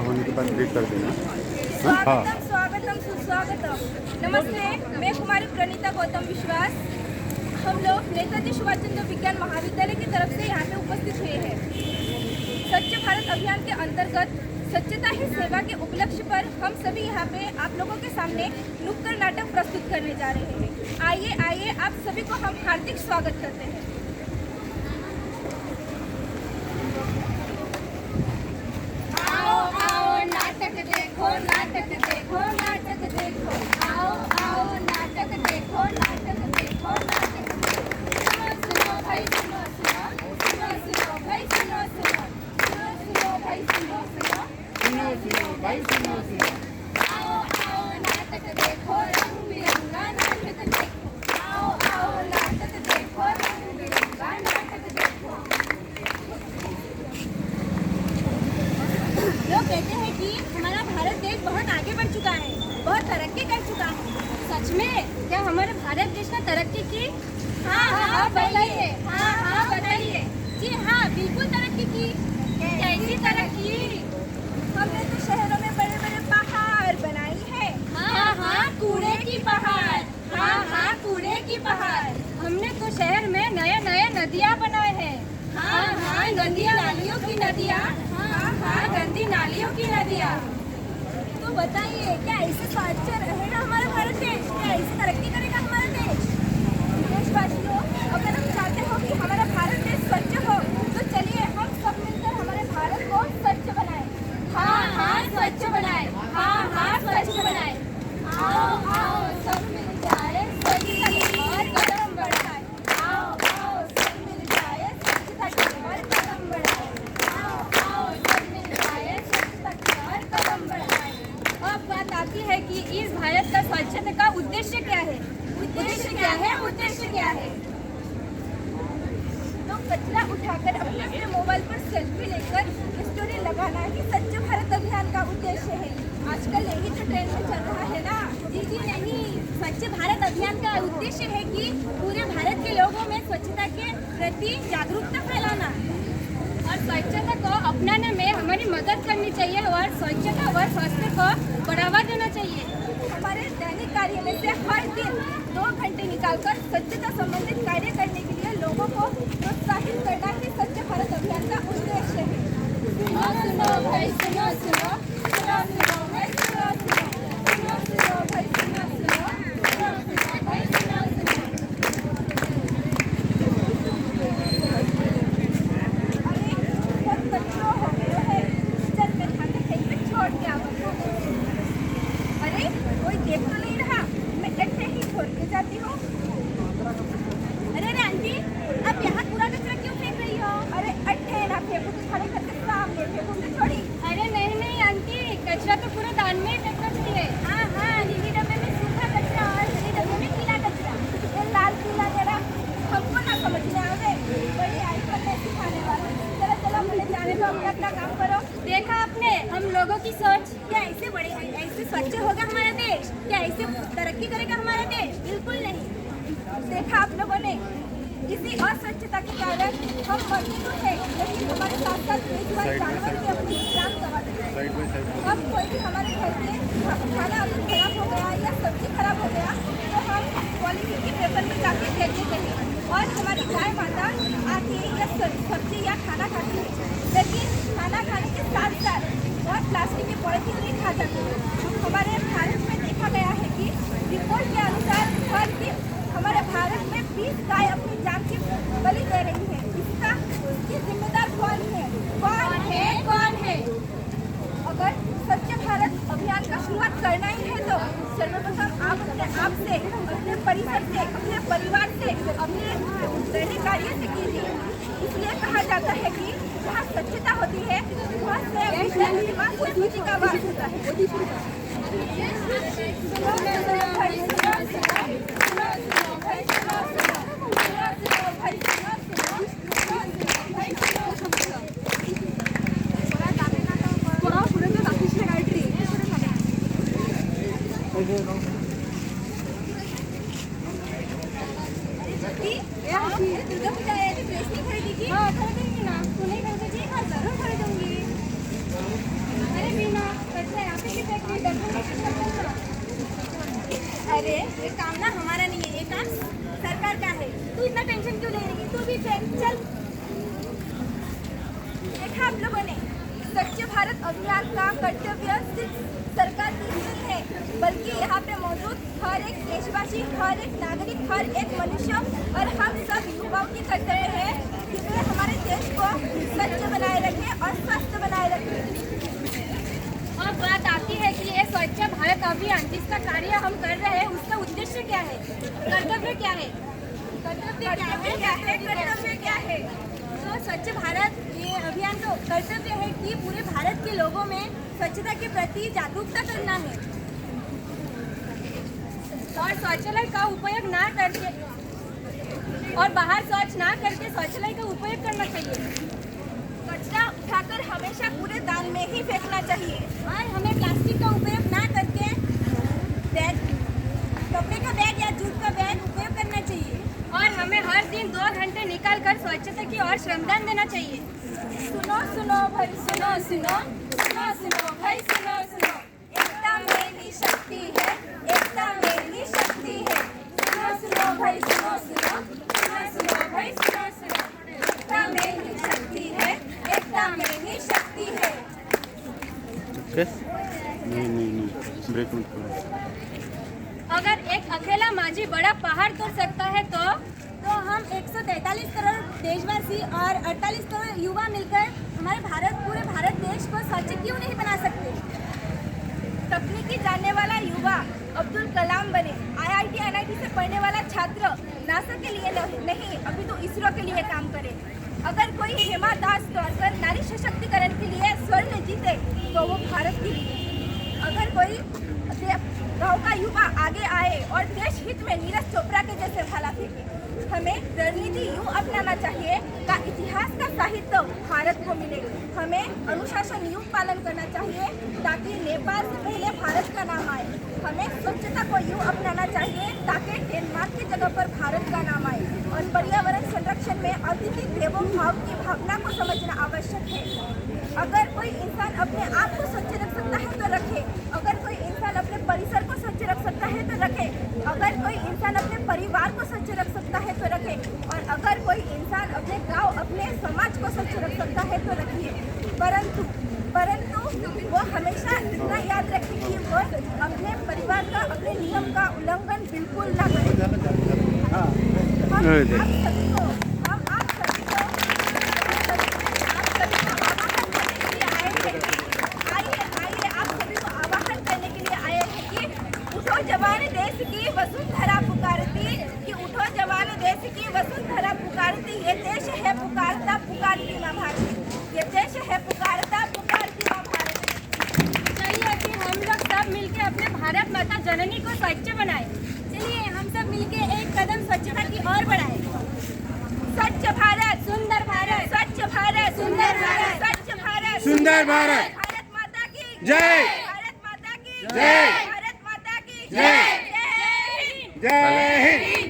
होने के बाद ब्रीक कर देना। स्वागतम स्वागतम सुस्वागतम। नमस्ते, मैं कुमारी प्रणीता गौतम विश्वास। हम लोग नेताजी सुभाष चंद्र विज्ञान महाविद्यालय की तरफ से यहाँ पे उपस्थित हुए हैं। स्वच्छ भारत अभियान के अंतर्गत स्वच्छता ही सेवा के उपलक्ष्य पर हम सभी यहाँ पे आप लोगों के सामने नुक्कड़ नाटक प्रस्तुत करने जा रहे हैं। आइए आइए, आप सभी को हम हार्दिक स्वागत करते हैं। आओ आओ नाटक देखो, नाटक देखो, नाटक देखो। आओ आओ नाटक देखो, नाटक देखो, नाटक देखो। सुनो भाई सुनो सुनो, सुनो सुनो भाई सुनो सुनो, सुनो सुनो भाई सुनो सुनो, सुनो सुनो भाई सुनो सुनो। आओ आओ नाटक देखो, रंग बिरंगा नाटक देखो। आओ आओ नाटक देखो, रंग बिरंगा नाटक देखो। लोग कहते हैं कि हमारा भारत देश बहुत आगे बढ़ चुका है, बहुत तरक्की कर चुका है। सच में क्या हमारे भारत देश ने तरक्की की? हाँ हाँ बताइए, हाँ हाँ बताइए। जी हाँ, बिल्कुल तरक्की की। कैसी तरक्की? हमने तो शहरों में बड़े बड़े पहाड़ बनाई है। हाँ हाँ कूड़े की पहाड़, हाँ हाँ कूड़े की पहाड़। हमने तो शहर में नए नए नदियाँ बनाए हैं। हाँ हाँ गंदी नालियों की नदियाँ, हाँ हाँ गंदी नालियों की नदियाँ। तो बताइए, क्या ऐसे स्वच्छ रहेगा हमारा भारत देश? क्या ऐसे तरक्की करेगा हमारा देश? देशवासियों, अगर हम चाहते हो कि हमारा भारत देश स्वच्छ हो, तो चलिए हम सब मिलकर हमारे भारत को स्वच्छ बनाएं। हाँ हाँ स्वच्छ बनाएं, हाँ हाँ स्वच्छ बनाएं। आओ आओ सब मिल जाए, स्वच्छता की ओर कदम बढ़ाएं। आओ आओ सब मिल जाए, स्वच्छता की ओर कदम बढ़ाएं। आओ आओ सब मिल जाए, स्वच्छता की ओर कदम बढ़ाएं। अब बात आती है कि इस भारत का स्वच्छता का उद्देश्य क्या है? उद्देश्य क्या है? उद्देश्य क्या है? तो कचरा उठाकर अपने अपने मोबाइल पर सेल्फी लेकर स्टोरी लगाना ही स्वच्छ भारत अभियान का उद्देश्य है। आजकल यही तो ट्रेंड में चल रहा है ना। जी जी नहीं, स्वच्छ भारत अभियान का उद्देश्य है कि पूरे भारत के लोगों में स्वच्छता के प्रति जागरूकता फैलाना और स्वच्छता को अपनाने में हमारी मदद करनी चाहिए और स्वच्छता व स्वास्थ्य को बढ़ावा देना चाहिए। हमारे दैनिक कार्य में से हर दिन 2 घंटे निकालकर स्वच्छता संबंधित कार्य करने के लिए लोगों को प्रोत्साहित करना ही स्वच्छ भारत अभियान का उद्देश्य है। सुनो सुनो भाई सुनो सुनो, सुनो सुनो भाई सुनो सुनो, सुनो सुनो भाई सुनो सुनो, सुनो सुनो भाई सुनो सुनो। अरे बहुत बच्चों हो गए हैं, चल मैं खाते कहीं पे छोड़ के आऊंगा। अरे कोई देख तो नहीं रहा, मैं ऐसे ही छोड़ के जाती हूँ। अरे आंटी, अब यहाँ कूड़ा कचरा क्यों फेंक रही हो? अरे अट्ठे ना फेंको तो खड़े करके सामने फेंकूंगी थोड़ी। अरे नहीं नहीं आंटी, कचरा तो पूरे दान में ही फेंकना चाहिए। हाँ हाँ, नीली डब्बे में सूखा कचरा और हरी डब्बे में गीला कचरा। ये लाल पीला जरा हमको ना समझ में आवे, बड़ी आई पर नहीं सिखाने वाले। चलो चलो मुझे जाने दो, अपना अपना काम करो। देखा आपने हम लोगों की सोच? क्या ऐसे बड़े ऐसे स्वच्छ होगा हमारा देश? क्या ऐसे तरक्की करेगा हमारा देश? बिल्कुल नहीं। देखा आप लोगों ने, इसी अस्वच्छता के कारण हम मरते तो है, लेकिन हमारे साथ साथ बेजुबान जानवर भी अपनी जान गंवा देते हैं। अब कोई भी हमारे घर में खाना अगर खराब हो गया या सब्जी खराब हो गया तो हम पॉलीथीन के पेपर में जाके फेंक देते हैं और हमारी गाय माता आती है या सब्जी या खाना खाती है, लेकिन खाना खाने के साथ साथ वह प्लास्टिक के पॉलीथीन भी खा जाती है। हमारे भारत में देखा गया है कि रिपोर्ट के अनुसार हर दिन हमारे भारत में 20 गाय अपनी जान की बलि दे रही है। इसकी जिम्मेदार कौन है? कौन है? कौन है? अगर स्वच्छ भारत अभियान का शुरुआत करना ही है तो सर्वप्रथम आप अपने आप से, अपने परिसर से, अपने परिवार से, अपने दैनिक कार्य से कीजिए। इसलिए कहा जाता है कि जहाँ स्वच्छता होती है वहाँ से का वास होता है। दुर्गा पूजा है तो ड्रेस नहीं खरीदेगी? हाँ खरीदेंगी ना, तू नहीं खरीदेगी? हाँ जरूर खरीदूंगी। अरे अरे ये काम ना हमारा नहीं है, ये काम सरकार का है। तू इतना टेंशन क्यों ले रही है? तू भी चल। देखा आप लोगों ने, स्वच्छ भारत अभियान का कर्तव्य सिर्फ सरकार की ही नहीं है, बल्कि यहाँ पे मौजूद हर एक देशवासी, हर एक नागरिक, हर एक मनुष्य और हम सब युवाओं की कर्तव्य है कि वे हमारे देश को स्वच्छ बनाए रखें और स्वस्थ बनाए रखें। और बात आती है कि ये स्वच्छ भारत अभियान जिसका कार्य हम कर रहे हैं उसका उद्देश्य क्या है, कर्तव्य क्या है? कर्तव्य क्या है? तो स्वच्छ भारत ये अभियान का कर्तव्य है कि पूरे भारत के लोगों में स्वच्छता के प्रति जागरूकता करना है और शौचालय का उपयोग ना करके और बाहर शौच ना करके शौचालय का उपयोग करना चाहिए। कचरा उठाकर हमेशा कूड़ेदान में ही फेंकना चाहिए और हमें प्लास्टिक का उपयोग ना करके बैग, कपड़े का बैग या जूट का बैग उपयोग करना चाहिए और हमें हर दिन 2 घंटे निकाल कर स्वच्छता की ओर श्रमदान देना चाहिए। सुनो भाई, सुनो भाई, सुनो। एकता में ही शक्ति है, एकता में ही शक्ति है। सुनो भाई, सुनो भाई, सुनो। एकता में ही शक्ति है, एकता में ही शक्ति है। नहीं ब्रेक मत करो। अगर एक अकेला माझी बड़ा पहाड़ तोड़ सकता है तो हम 143 करोड़ देशवासी और 48 करोड़ युवा मिलकर हमारे पूरे भारत देश को स्वच्छ क्यों नहीं बना सकते? तकनीकी जानने वाला युवा अब्दुल कलाम बने, IIT से पढ़ने वाला छात्र नासा के लिए नहीं अभी तो इसरो के लिए काम करे। अगर कोई हिमा दास तोड़कर नारी सशक्तिकरण के लिए स्वर्ण जीते तो वो भारत के लिए। अगर कोई गाँव का युवा आगे आए और देश हित में नीरज चोपड़ा के जैसे भाला फेंके। हमें रणनीति यूँ अपनाना चाहिए का इतिहास का साहित्य भारत को मिले। हमें अनुशासन यूँ पालन करना चाहिए ताकि नेपाल से पहले भारत का नाम आए। हमें स्वच्छता को यूँ अपनाना चाहिए ताकि डेनमार्क की जगह पर भारत का नाम आए। और पर्यावरण संरक्षण में अतिथि देवो भाव की भावना को समझना आवश्यक है। अगर कोई इंसान अपने आप को स्वच्छ रख सकता है तो रखे, अगर कोई इंसान अपने परिसर को स्वच्छ रख सकता है तो रखे, अगर कोई इंसान अपने परिवार को स्वच्छ रख सकता है तो रखे, और अगर कोई इंसान अपने गांव, अपने समाज को स्वच्छ रख सकता है तो रखिए। परंतु वो हमेशा इतना याद रखें कि वो अपने परिवार का, अपने नियम का उल्लंघन बिल्कुल ना करें। जवान देश की वसुंधरा पुकारती कि उठो जवान देश की वसुंधरा पुकारती। ये देश है पुकारता पुकारती माँ भारती। ये देश है पुकारता पुकारती माँ भारती। चाहिए कि हम लोग सब मिलके अपने भारत माता जननी को स्वच्छ बनाए। चलिए हम सब मिलके एक कदम स्वच्छता की ओर बढ़ाए। स्वच्छ भारत, सुंदर भारत, स्वच्छ भारत, सुंदर भारत, स्वच्छ भारत, सुंदर भारत। भारत माता की जय। भारत माता की जय। भारत माता की जय। जय। जय हिंद।